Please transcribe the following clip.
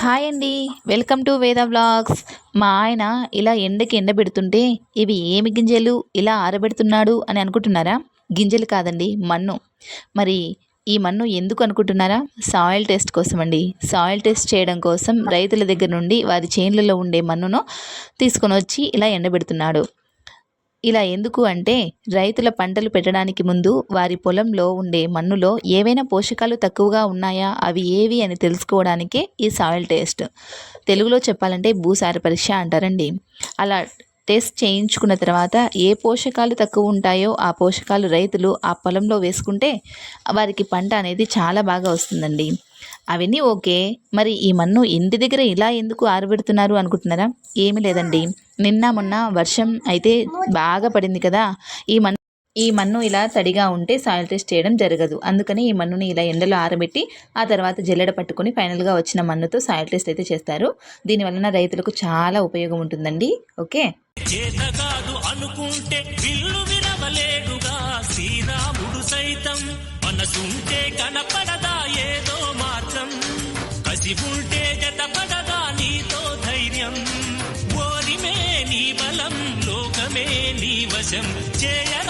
Hi అండి. Welcome to వేద vlogs. మా ఆయన ఇలా ఎండకి ఎండబెడుతుంటే ఇవి ఏమి గింజలు ఇలా ఆరబెడుతున్నాడు అని అనుకుంటున్నారా? గింజలు కాదండి, మన్ను. మరి ఈ మన్ను ఎందుకు అనుకుంటున్నారా? సాయిల్ టెస్ట్ కోసం అండి. సాయిల్ టెస్ట్ చేయడం కోసం రైతుల దగ్గర నుండి వారి చేన్లలో ఉండే మన్నును తీసుకొని వచ్చి ఇలా ఎండబెడుతున్నాడు. ఇలా ఎందుకు అంటే రైతుల పంటలు పెట్టడానికి ముందు వారి పొలంలో ఉండే మన్నులో ఏవైనా పోషకాలు తక్కువగా ఉన్నాయా, అవి ఏవి అని తెలుసుకోవడానికే ఈ సాయిల్ టెస్ట్. తెలుగులో చెప్పాలంటే భూసార పరీక్ష అంటారండి. అలా టెస్ట్ చేయించుకున్న తర్వాత ఏ పోషకాలు తక్కువ ఉంటాయో ఆ పోషకాలు రైతులు ఆ పొలంలో వేసుకుంటే వారికి పంట అనేది చాలా బాగా వస్తుందండి. అవన్నీ ఓకే. మరి ఈ మన్ను ఇంటి దగ్గర ఇలా ఎందుకు ఆరబెడుతున్నారు అనుకుంటున్నారా? ఏమీ లేదండి. నిన్న మొన్న వర్షం అయితే బాగా పడింది కదా. ఈ మన్ను ఇలా తడిగా ఉంటే సాయిల్ టెస్ట్ చేయడం జరగదు. అందుకని ఈ మన్నుని ఇలా ఎండలో ఆరబెట్టి ఆ తర్వాత జల్లెడ పట్టుకొని ఫైనల్గా వచ్చిన మన్నుతో సాయిల్ టెస్ట్ అయితే చేస్తారు. దీనివలన రైతులకు చాలా ఉపయోగం ఉంటుందండి. ఓకే. చేతగాదు అనుకుంటే విల్లు వినవలేడుగా శ్రీరాముడు సైతం మనసుంటే కనపడదా ఏదో మార్గం కసి ఉంటే జతపడదా నీతో ధైర్యం ఓరిమే నీ బలం లోకమే నీ వశం చేయరా